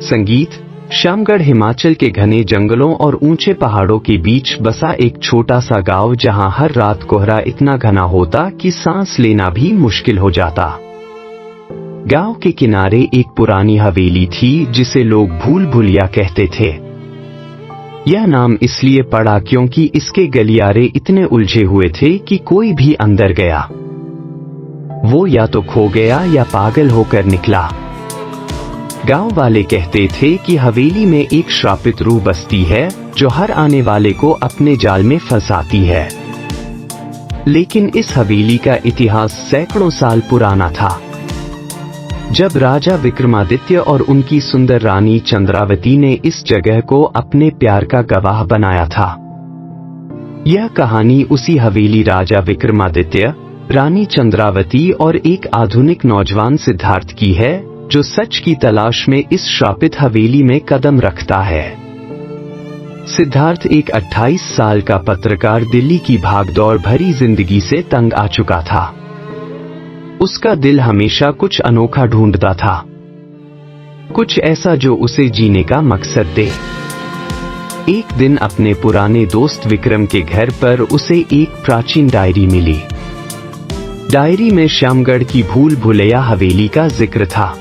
संगीत। श्यामगढ़ हिमाचल के घने जंगलों और ऊंचे पहाड़ों के बीच बसा एक छोटा सा गांव, जहां हर रात कोहरा इतना घना होता कि सांस लेना भी मुश्किल हो जाता। गांव के किनारे एक पुरानी हवेली थी जिसे लोग भूल भुलिया कहते थे। यह नाम इसलिए पड़ा क्योंकि इसके गलियारे इतने उलझे हुए थे कि कोई भी अंदर गया वो या तो खो गया या पागल होकर निकला। गांव वाले कहते थे कि हवेली में एक श्रापित रूह बसती है जो हर आने वाले को अपने जाल में फंसाती है। लेकिन इस हवेली का इतिहास सैकड़ों साल पुराना था। जब राजा विक्रमादित्य और उनकी सुंदर रानी चंद्रावती ने इस जगह को अपने प्यार का गवाह बनाया था। यह कहानी उसी हवेली, राजा विक्रमादित्य, रानी चंद्रावती और एक आधुनिक नौजवान सिद्धार्थ की है, जो सच की तलाश में इस श्रापित हवेली में कदम रखता है। सिद्धार्थ एक 28 साल का पत्रकार दिल्ली की भागदौड़ भरी जिंदगी से तंग आ चुका था। उसका दिल हमेशा कुछ अनोखा ढूंढता था, कुछ ऐसा जो उसे जीने का मकसद दे। एक दिन अपने पुराने दोस्त विक्रम के घर पर उसे एक प्राचीन डायरी मिली। डायरी में श्यामगढ़ की भूल भुलैया हवेली का जिक्र था।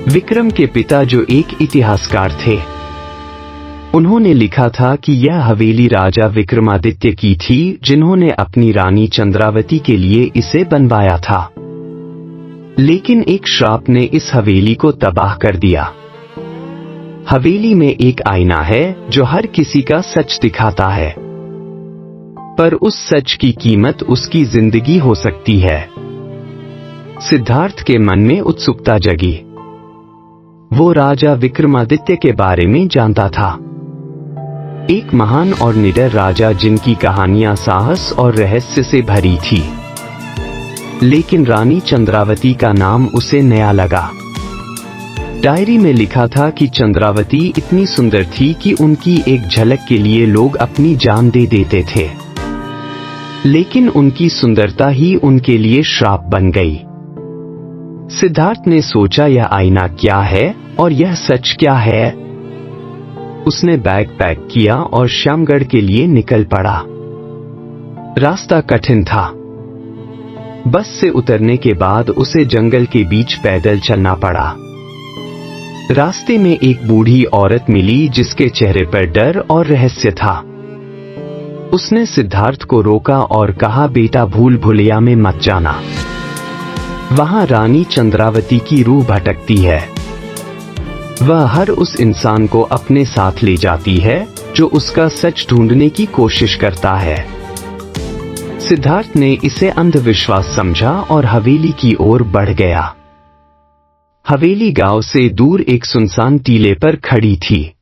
विक्रम के पिता, जो एक इतिहासकार थे, उन्होंने लिखा था कि यह हवेली राजा विक्रमादित्य की थी, जिन्होंने अपनी रानी चंद्रावती के लिए इसे बनवाया था। लेकिन एक श्राप ने इस हवेली को तबाह कर दिया। हवेली में एक आईना है जो हर किसी का सच दिखाता है, पर उस सच की कीमत उसकी जिंदगी हो सकती है। सिद्धार्थ के मन में उत्सुकता जगी। वो राजा विक्रमादित्य के बारे में जानता था, एक महान और निडर राजा जिनकी कहानियां साहस और रहस्य से भरी थी। लेकिन रानी चंद्रावती का नाम उसे नया लगा। डायरी में लिखा था कि चंद्रावती इतनी सुंदर थी कि उनकी एक झलक के लिए लोग अपनी जान दे देते थे। लेकिन उनकी सुंदरता ही उनके लिए श्राप बन गई। सिद्धार्थ ने सोचा, यह आईना क्या है और यह सच क्या है। उसने बैग पैक किया और श्यामगढ़ के लिए निकल पड़ा। रास्ता कठिन था। बस से उतरने के बाद उसे जंगल के बीच पैदल चलना पड़ा। रास्ते में एक बूढ़ी औरत मिली जिसके चेहरे पर डर और रहस्य था। उसने सिद्धार्थ को रोका और कहा, बेटा, भूल भुलैया में मत जाना। वहां रानी चंद्रावती की रूह भटकती है। वह हर उस इंसान को अपने साथ ले जाती है जो उसका सच ढूंढने की कोशिश करता है। सिद्धार्थ ने इसे अंधविश्वास समझा और हवेली की ओर बढ़ गया। हवेली गांव से दूर एक सुनसान टीले पर खड़ी थी।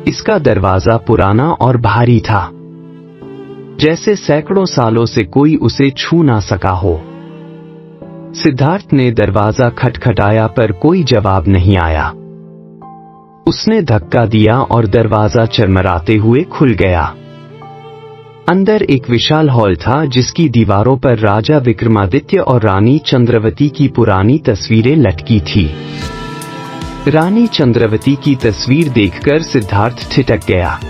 इसका दरवाजा पुराना और भारी था, जैसे सैकड़ों सालों से कोई उसे छू ना सका हो। सिद्धार्थ ने दरवाजा खटखटाया पर कोई जवाब नहीं आया। उसने धक्का दिया और दरवाजा चरमराते हुए खुल गया। अंदर एक विशाल हॉल था जिसकी दीवारों पर राजा विक्रमादित्य और रानी चंद्रावती की पुरानी तस्वीरें लटकी थी। रानी चंद्रावती की तस्वीर देखकर सिद्धार्थ ठिठक गया।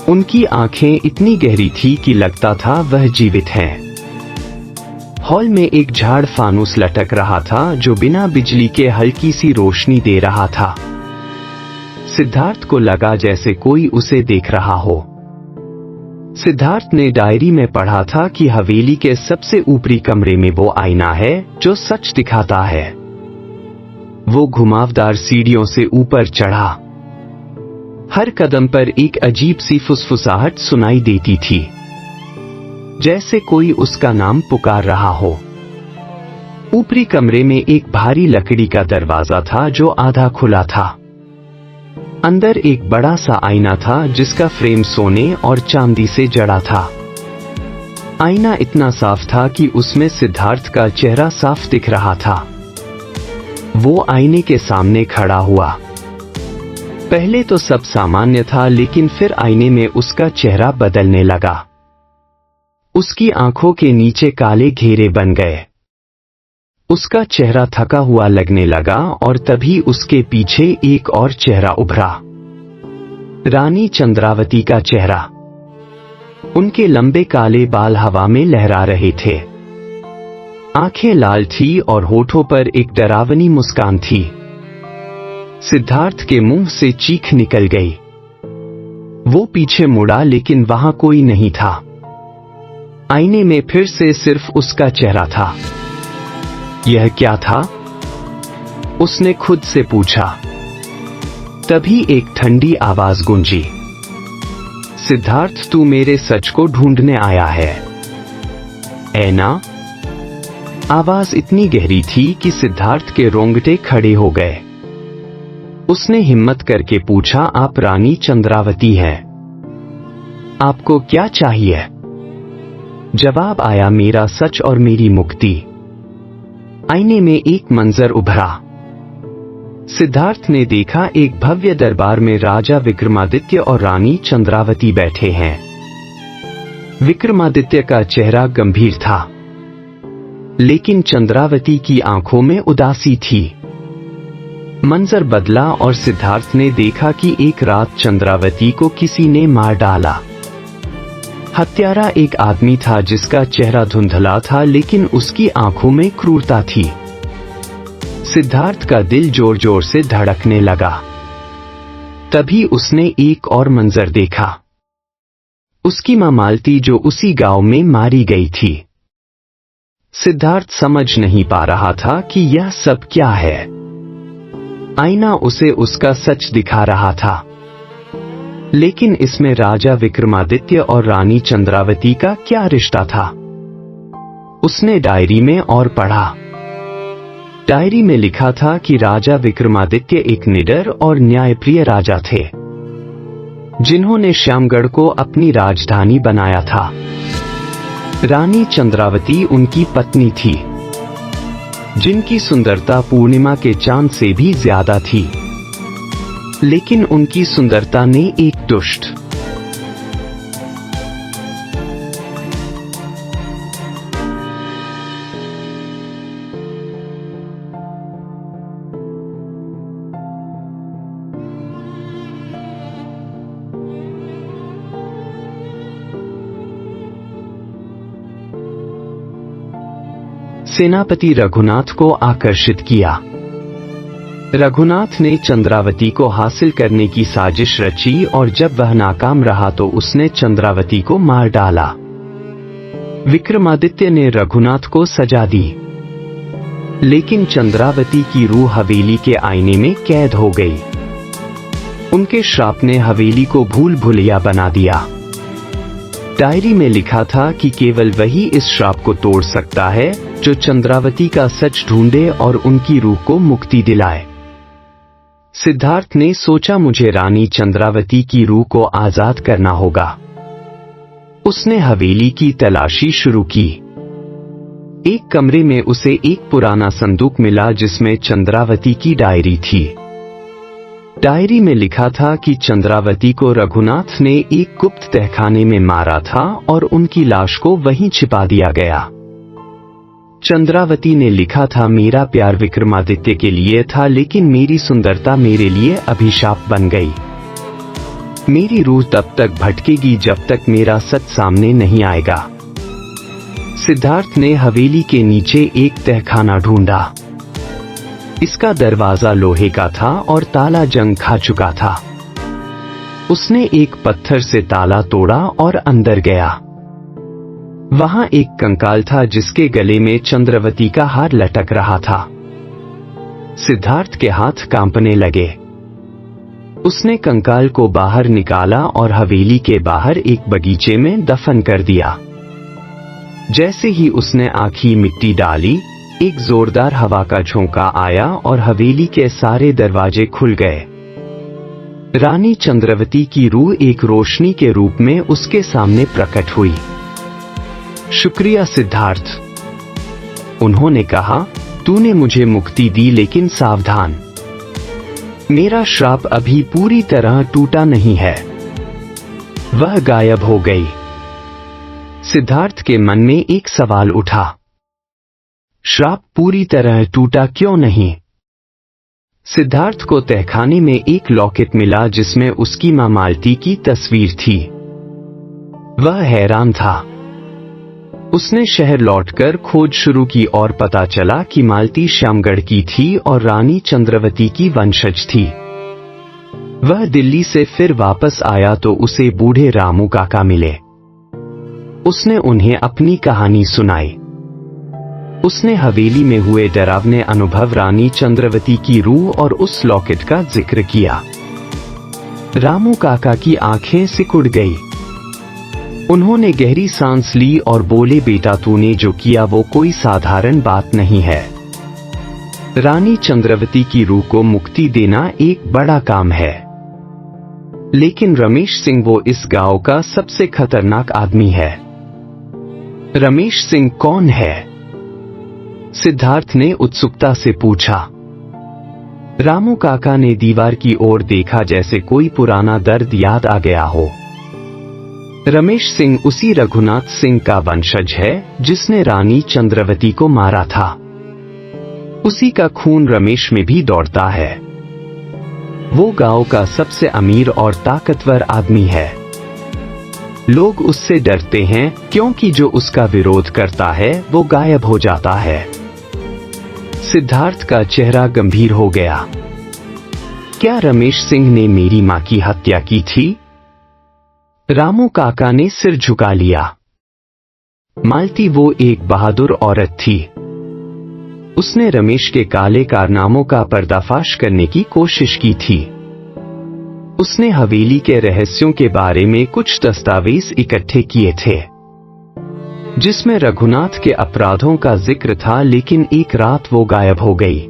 उनकी आंखें इतनी गहरी थी कि लगता था वह जीवित हैं। हॉल में एक झाड़ फानूस लटक रहा था जो बिना बिजली के हल्की सी रोशनी दे रहा था। सिद्धार्थ को लगा जैसे कोई उसे देख रहा हो। सिद्धार्थ ने डायरी में पढ़ा था कि हवेली के सबसे ऊपरी कमरे में वो आईना है जो सच दिखाता है। वो घुमावदार सीढ़ियों से ऊपर चढ़ा। हर कदम पर एक अजीब सी फुसफुसाहट सुनाई देती थी, जैसे कोई उसका नाम पुकार रहा हो। ऊपरी कमरे में एक भारी लकड़ी का दरवाजा था जो आधा खुला था। अंदर एक बड़ा सा आईना था जिसका फ्रेम सोने और चांदी से जड़ा था। आईना इतना साफ था कि उसमें सिद्धार्थ का चेहरा साफ दिख रहा था। वो आईने के सामने खड़ा हुआ। पहले तो सब सामान्य था, लेकिन फिर आईने में उसका चेहरा बदलने लगा। उसकी आंखों के नीचे काले घेरे बन गए। उसका चेहरा थका हुआ लगने लगा और तभी उसके पीछे एक और चेहरा उभरा। रानी चंद्रावती का चेहरा। उनके लंबे काले बाल हवा में लहरा रहे थे। आंखें लाल थी और होठों पर एक डरावनी मुस्कान थी। सिद्धार्थ के मुंह से चीख निकल गई। वो पीछे मुड़ा लेकिन वहां कोई नहीं था। आईने में फिर से सिर्फ उसका चेहरा था। यह क्या था? उसने खुद से पूछा। तभी एक ठंडी आवाज गूंजी। सिद्धार्थ, तू मेरे सच को ढूंढने आया है, ऐ ना? आवाज इतनी गहरी थी कि सिद्धार्थ के रोंगटे खड़े हो गए। उसने हिम्मत करके पूछा, आप रानी चंद्रावती हैं? आपको क्या चाहिए? जवाब आया, मेरा सच और मेरी मुक्ति। आईने में एक मंजर उभरा। सिद्धार्थ ने देखा एक भव्य दरबार में राजा विक्रमादित्य और रानी चंद्रावती बैठे हैं। विक्रमादित्य का चेहरा गंभीर था, लेकिन चंद्रावती की आंखों में उदासी थी। मंजर बदला और सिद्धार्थ ने देखा कि एक रात चंद्रावती को किसी ने मार डाला। हत्यारा एक आदमी था जिसका चेहरा धुंधला था, लेकिन उसकी आंखों में क्रूरता थी। सिद्धार्थ का दिल जोर जोर से धड़कने लगा। तभी उसने एक और मंजर देखा। उसकी मां मालती जो उसी गांव में मारी गई थी। सिद्धार्थ समझ नहीं पा रहा था कि यह सब क्या है। आईना उसे उसका सच दिखा रहा था, लेकिन इसमें राजा विक्रमादित्य और रानी चंद्रावती का क्या रिश्ता था? उसने डायरी में और पढ़ा। डायरी में लिखा था कि राजा विक्रमादित्य एक निडर और न्यायप्रिय राजा थे, जिन्होंने श्यामगढ़ को अपनी राजधानी बनाया था। रानी चंद्रावती उनकी पत्नी थी, जिनकी सुंदरता पूर्णिमा के चांद से भी ज्यादा थी। लेकिन उनकी सुंदरता ने एक दुष्ट सेनापति रघुनाथ को आकर्षित किया। रघुनाथ ने चंद्रावती को हासिल करने की साजिश रची और जब वह नाकाम रहा तो उसने चंद्रावती को मार डाला। विक्रमादित्य ने रघुनाथ को सजा दी, लेकिन चंद्रावती की रूह हवेली के आईने में कैद हो गई। उनके श्राप ने हवेली को भूल भुलैया बना दिया। डायरी में लिखा था कि केवल वही इस श्राप को तोड़ सकता है जो चंद्रावती का सच ढूंढे और उनकी रूह को मुक्ति दिलाए। सिद्धार्थ ने सोचा, मुझे रानी चंद्रावती की रूह को आजाद करना होगा। उसने हवेली की तलाशी शुरू की। एक कमरे में उसे एक पुराना संदूक मिला जिसमें चंद्रावती की डायरी थी। डायरी में लिखा था कि चंद्रावती को रघुनाथ ने एक गुप्त तहखाने में मारा था और उनकी लाश को वहीं छिपा दिया गया। चंद्रावती ने लिखा था, मेरा प्यार विक्रमादित्य के लिए था, लेकिन मेरी सुंदरता मेरे लिए अभिशाप बन गई। मेरी रूह तब तक भटकेगी जब तक मेरा सच सामने नहीं आएगा। सिद्धार्थ ने हवेली के नीचे एक तहखाना ढूंढा। इसका दरवाजा लोहे का था और ताला जंग खा चुका था। उसने एक पत्थर से ताला तोड़ा और अंदर गया। वहां एक कंकाल था जिसके गले में चंद्रावती का हार लटक रहा था। सिद्धार्थ के हाथ कांपने लगे। उसने कंकाल को बाहर निकाला और हवेली के बाहर एक बगीचे में दफन कर दिया। जैसे ही उसने आखिरी मिट्टी डाली, एक जोरदार हवा का झोंका आया और हवेली के सारे दरवाजे खुल गए। रानी चंद्रावती की रूह एक रोशनी के रूप में उसके सामने प्रकट हुई। शुक्रिया सिद्धार्थ, उन्होंने कहा, तूने मुझे मुक्ति दी, लेकिन सावधान, मेरा श्राप अभी पूरी तरह टूटा नहीं है। वह गायब हो गई। सिद्धार्थ के मन में एक सवाल उठा। श्राप पूरी तरह टूटा क्यों नहीं? सिद्धार्थ को तहखाने में एक लॉकेट मिला जिसमें उसकी मां मालती की तस्वीर थी। वह हैरान था। उसने शहर लौटकर खोज शुरू की और पता चला कि मालती श्यामगढ़ की थी और रानी चंद्रवती की वंशज थी। वह दिल्ली से फिर वापस आया तो उसे बूढ़े रामू काका मिले। उसने उन्हें अपनी कहानी सुनाई। उसने हवेली में हुए डरावने अनुभव, रानी चंद्रवती की रूह और उस लॉकेट का जिक्र किया। रामू काका की आंखें सिकुड़ गई। उन्होंने गहरी सांस ली और बोले, बेटा तूने जो किया वो कोई साधारण बात नहीं है। रानी चंद्रवती की रूह को मुक्ति देना एक बड़ा काम है। लेकिन रमेश सिंह वो इस गांव का सबसे खतरनाक आदमी है। रमेश सिंह कौन है? सिद्धार्थ ने उत्सुकता से पूछा। रामू काका ने दीवार की ओर देखा जैसे कोई पुराना दर्द याद आ गया हो। रमेश सिंह उसी रघुनाथ सिंह का वंशज है जिसने रानी चंद्रवती को मारा था। उसी का खून रमेश में भी दौड़ता है। वो गांव का सबसे अमीर और ताकतवर आदमी है। लोग उससे डरते हैं क्योंकि जो उसका विरोध करता है वो गायब हो जाता है। सिद्धार्थ का चेहरा गंभीर हो गया। क्या रमेश सिंह ने मेरी मां की हत्या की थी? रामू काका ने सिर झुका लिया। मालती वो एक बहादुर औरत थी। उसने रमेश के काले कारनामों का पर्दाफाश करने की कोशिश की थी। उसने हवेली के रहस्यों के बारे में कुछ दस्तावेज इकट्ठे किए थे जिसमें रघुनाथ के अपराधों का जिक्र था, लेकिन एक रात वो गायब हो गई।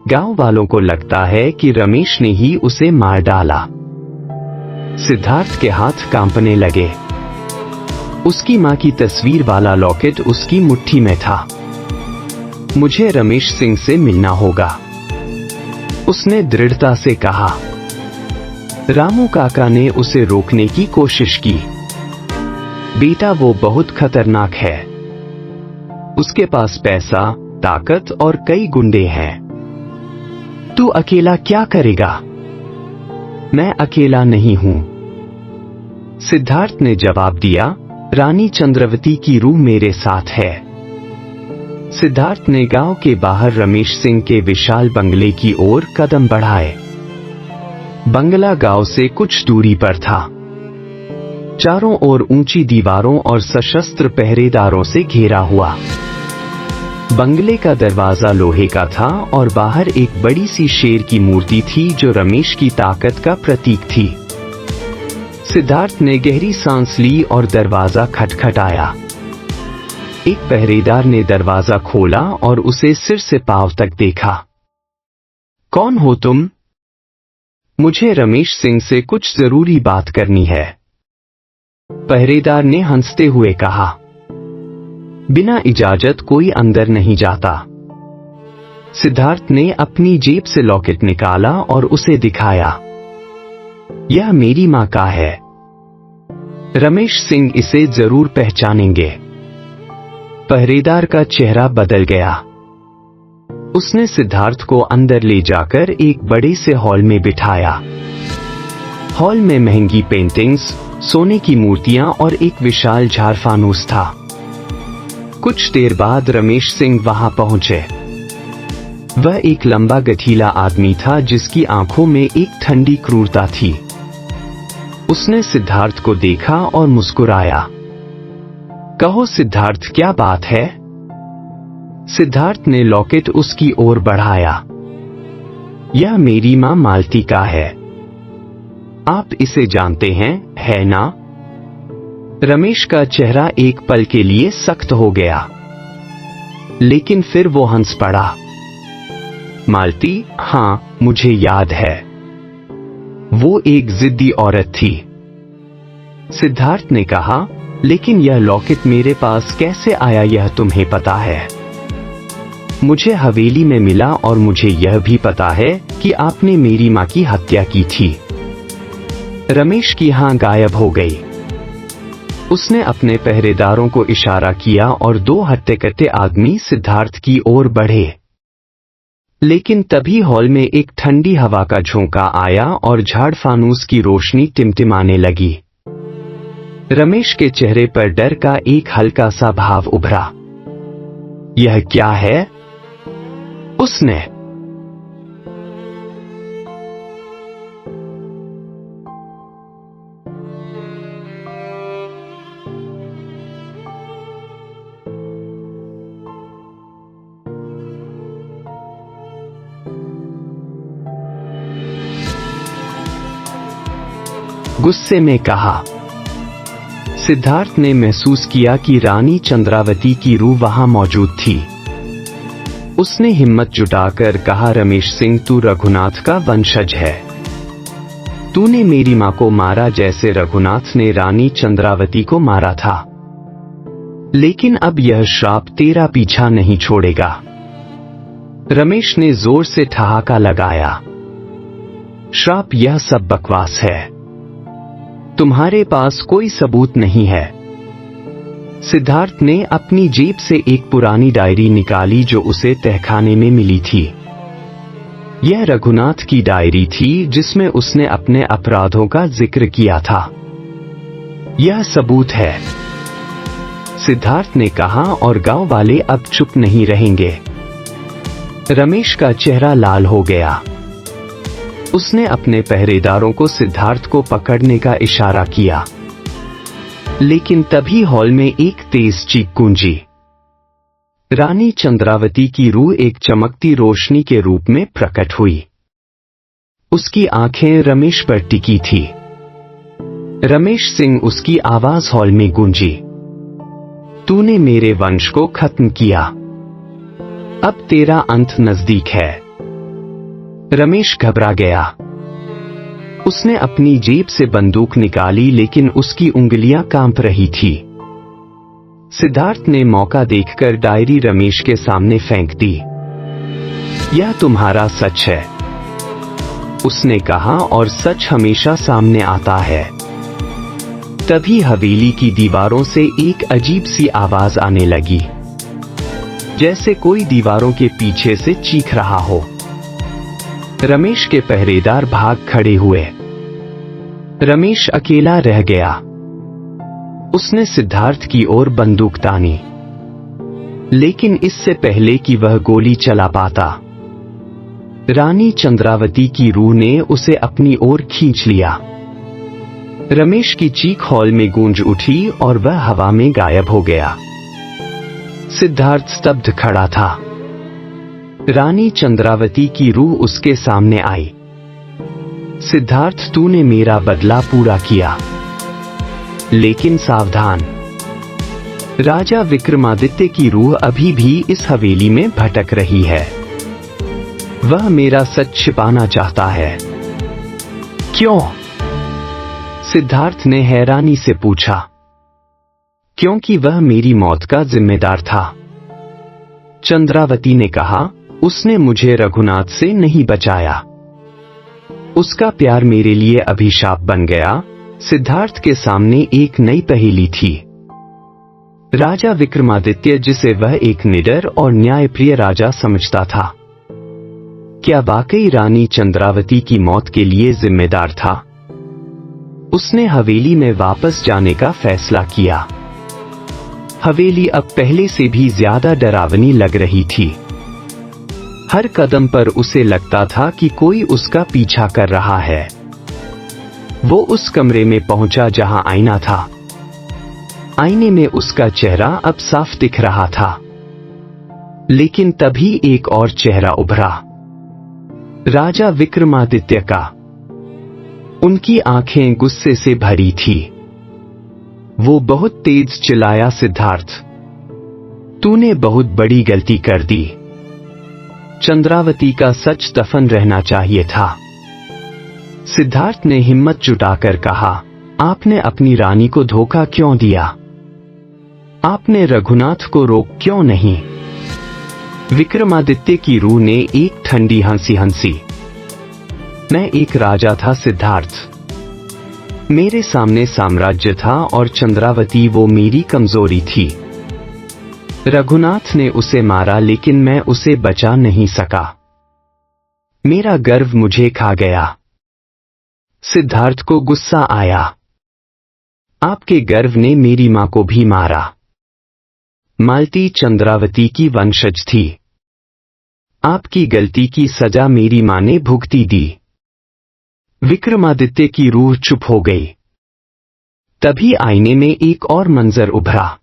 गांव वालों को लगता है कि रमेश ने ही उसे मार डाला। सिद्धार्थ के हाथ कांपने लगे। उसकी मां की तस्वीर वाला लॉकेट उसकी मुट्ठी में था। मुझे रमेश सिंह से मिलना होगा, उसने दृढ़ता से कहा। रामू काका ने उसे रोकने की कोशिश की। बेटा वो बहुत खतरनाक है। उसके पास पैसा, ताकत और कई गुंडे हैं। तू अकेला क्या करेगा? मैं अकेला नहीं हूं, सिद्धार्थ ने जवाब दिया। रानी चंद्रवती की रूह मेरे साथ है। सिद्धार्थ ने गांव के बाहर रमेश सिंह के विशाल बंगले की ओर कदम बढ़ाए। बंगला गांव से कुछ दूरी पर था। चारों ओर ऊंची दीवारों और सशस्त्र पहरेदारों से घेरा हुआ। बंगले का दरवाजा लोहे का था और बाहर एक बड़ी सी शेर की मूर्ति थी जो रमेश की ताकत का प्रतीक थी। सिद्धार्थ ने गहरी सांस ली और दरवाजा खटखटाया। एक पहरेदार ने दरवाजा खोला और उसे सिर से पांव तक देखा। कौन हो तुम? मुझे रमेश सिंह से कुछ जरूरी बात करनी है, पहरेदार ने हंसते हुए कहा। बिना इजाजत कोई अंदर नहीं जाता। सिद्धार्थ ने अपनी जेब से लॉकेट निकाला और उसे दिखाया। यह मेरी मां का है। रमेश सिंह इसे जरूर पहचानेंगे। पहरेदार का चेहरा बदल गया। उसने सिद्धार्थ को अंदर ले जाकर एक बड़े से हॉल में बिठाया। हॉल में महंगी पेंटिंग्स, सोने की मूर्तियां और एक विशाल झारफानूस था। कुछ देर बाद रमेश सिंह वहां पहुंचे। वह एक लंबा गठीला आदमी था जिसकी आंखों में एक ठंडी क्रूरता थी। उसने सिद्धार्थ को देखा और मुस्कुराया। कहो सिद्धार्थ, क्या बात है? सिद्धार्थ ने लॉकेट उसकी ओर बढ़ाया। यह मेरी मां मालती का है। आप इसे जानते हैं, है ना? रमेश का चेहरा एक पल के लिए सख्त हो गया, लेकिन फिर वो हंस पड़ा। मालती? हां, मुझे याद है। वो एक जिद्दी औरत थी। सिद्धार्थ ने कहा, लेकिन यह लॉकेट मेरे पास कैसे आया यह तुम्हें पता है? मुझे हवेली में मिला और मुझे यह भी पता है कि आपने मेरी मां की हत्या की थी। रमेश की हां गायब हो गई। उसने अपने पहरेदारों को इशारा किया और 2 हट्टे-कट्टे आदमी सिद्धार्थ की ओर बढ़े। लेकिन तभी हॉल में एक ठंडी हवा का झोंका आया और झाड़ फानूस की रोशनी टिमटिमाने लगी। रमेश के चेहरे पर डर का एक हल्का सा भाव उभरा। यह क्या है? उसने गुस्से में कहा। सिद्धार्थ ने महसूस किया कि रानी चंद्रावती की रूह वहां मौजूद थी। उसने हिम्मत जुटाकर कहा, रमेश सिंह, तू रघुनाथ का वंशज है। तूने मेरी मां को मारा जैसे रघुनाथ ने रानी चंद्रावती को मारा था। लेकिन अब यह श्राप तेरा पीछा नहीं छोड़ेगा। रमेश ने जोर से ठहाका लगाया। श्राप? यह सब बकवास है। तुम्हारे पास कोई सबूत नहीं है। सिद्धार्थ ने अपनी जेब से एक पुरानी डायरी निकाली जो उसे तहखाने में मिली थी। यह रघुनाथ की डायरी थी जिसमें उसने अपने अपराधों का जिक्र किया था। यह सबूत है, सिद्धार्थ ने कहा, और गांव वाले अब चुप नहीं रहेंगे। रमेश का चेहरा लाल हो गया। उसने अपने पहरेदारों को सिद्धार्थ को पकड़ने का इशारा किया। लेकिन तभी हॉल में एक तेज चीख गूंजी। रानी चंद्रावती की रूह एक चमकती रोशनी के रूप में प्रकट हुई। उसकी आंखें रमेश पर टिकी थी। रमेश सिंह, उसकी आवाज हॉल में गूंजी। तूने मेरे वंश को खत्म किया। अब तेरा अंत नजदीक है। रमेश घबरा गया। उसने अपनी जेब से बंदूक निकाली लेकिन उसकी उंगलियां कांप रही थी। सिद्धार्थ ने मौका देखकर डायरी रमेश के सामने फेंक दी। यह तुम्हारा सच है, उसने कहा, और सच हमेशा सामने आता है। तभी हवेली की दीवारों से एक अजीब सी आवाज आने लगी, जैसे कोई दीवारों के पीछे से चीख रहा हो। रमेश के पहरेदार भाग खड़े हुए। रमेश अकेला रह गया। उसने सिद्धार्थ की ओर बंदूक तानी, लेकिन इससे पहले कि वह गोली चला पाता, रानी चंद्रावती की रूह ने उसे अपनी ओर खींच लिया। रमेश की चीख हॉल में गूंज उठी और वह हवा में गायब हो गया। सिद्धार्थ स्तब्ध खड़ा था। रानी चंद्रावती की रूह उसके सामने आई। सिद्धार्थ, तूने मेरा बदला पूरा किया, लेकिन सावधान, राजा विक्रमादित्य की रूह अभी भी इस हवेली में भटक रही है। वह मेरा सच छिपाना चाहता है। क्यों? सिद्धार्थ ने हैरानी से पूछा। क्योंकि वह मेरी मौत का जिम्मेदार था, चंद्रावती ने कहा। उसने मुझे रघुनाथ से नहीं बचाया। उसका प्यार मेरे लिए अभिशाप बन गया। सिद्धार्थ के सामने एक नई पहेली थी। राजा विक्रमादित्य, जिसे वह एक निडर और न्यायप्रिय राजा समझता था, क्या वाकई रानी चंद्रावती की मौत के लिए जिम्मेदार था? उसने हवेली में वापस जाने का फैसला किया। हवेली अब पहले से भी ज्यादा डरावनी लग रही थी। हर कदम पर उसे लगता था कि कोई उसका पीछा कर रहा है। वो उस कमरे में पहुंचा जहां आईना था। आईने में उसका चेहरा अब साफ दिख रहा था। लेकिन तभी एक और चेहरा उभरा, राजा विक्रमादित्य का। उनकी आंखें गुस्से से भरी थी। वो बहुत तेज चिल्लाया, सिद्धार्थ, तूने बहुत बड़ी गलती कर दी। चंद्रावती का सच दफन रहना चाहिए था। सिद्धार्थ ने हिम्मत जुटाकर कहा, आपने अपनी रानी को धोखा क्यों दिया? आपने रघुनाथ को रोक क्यों नहीं? विक्रमादित्य की रूह ने एक ठंडी हंसी हंसी। मैं एक राजा था सिद्धार्थ। मेरे सामने साम्राज्य था और चंद्रावती वो मेरी कमजोरी थी। रघुनाथ ने उसे मारा लेकिन मैं उसे बचा नहीं सका। मेरा गर्व मुझे खा गया। सिद्धार्थ को गुस्सा आया। आपके गर्व ने मेरी मां को भी मारा। मालती चंद्रावती की वंशज थी। आपकी गलती की सजा मेरी मां ने भुगती दी। विक्रमादित्य की रूह चुप हो गई। तभी आईने में एक और मंजर उभरा।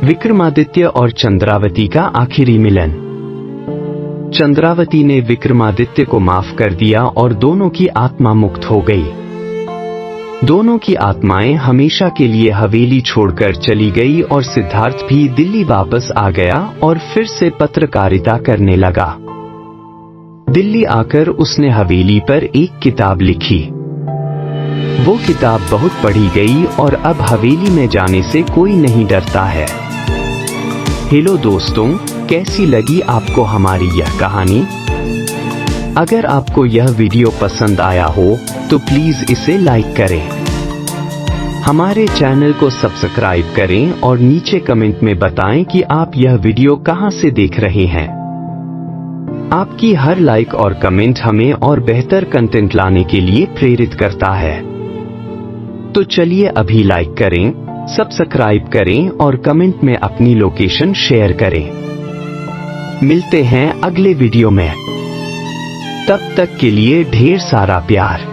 विक्रमादित्य और चंद्रावती का आखिरी मिलन। चंद्रावती ने विक्रमादित्य को माफ कर दिया और दोनों की आत्मा मुक्त हो गई। दोनों की आत्माएं हमेशा के लिए हवेली छोड़कर चली गई और सिद्धार्थ भी दिल्ली वापस आ गया और फिर से पत्रकारिता करने लगा। दिल्ली आकर उसने हवेली पर एक किताब लिखी। वो किताब बहुत पढ़ी गई और अब हवेली में जाने से कोई नहीं डरता है। हेलो दोस्तों, कैसी लगी आपको हमारी यह कहानी? अगर आपको यह वीडियो पसंद आया हो तो प्लीज इसे लाइक करें, हमारे चैनल को सब्सक्राइब करें और नीचे कमेंट में बताएं कि आप यह वीडियो कहां से देख रहे हैं। आपकी हर लाइक और कमेंट हमें और बेहतर कंटेंट लाने के लिए प्रेरित करता है। तो चलिए अभी लाइक करें, सब्सक्राइब करें और कमेंट में अपनी लोकेशन शेयर करें। मिलते हैं अगले वीडियो में। तब तक के लिए ढेर सारा प्यार।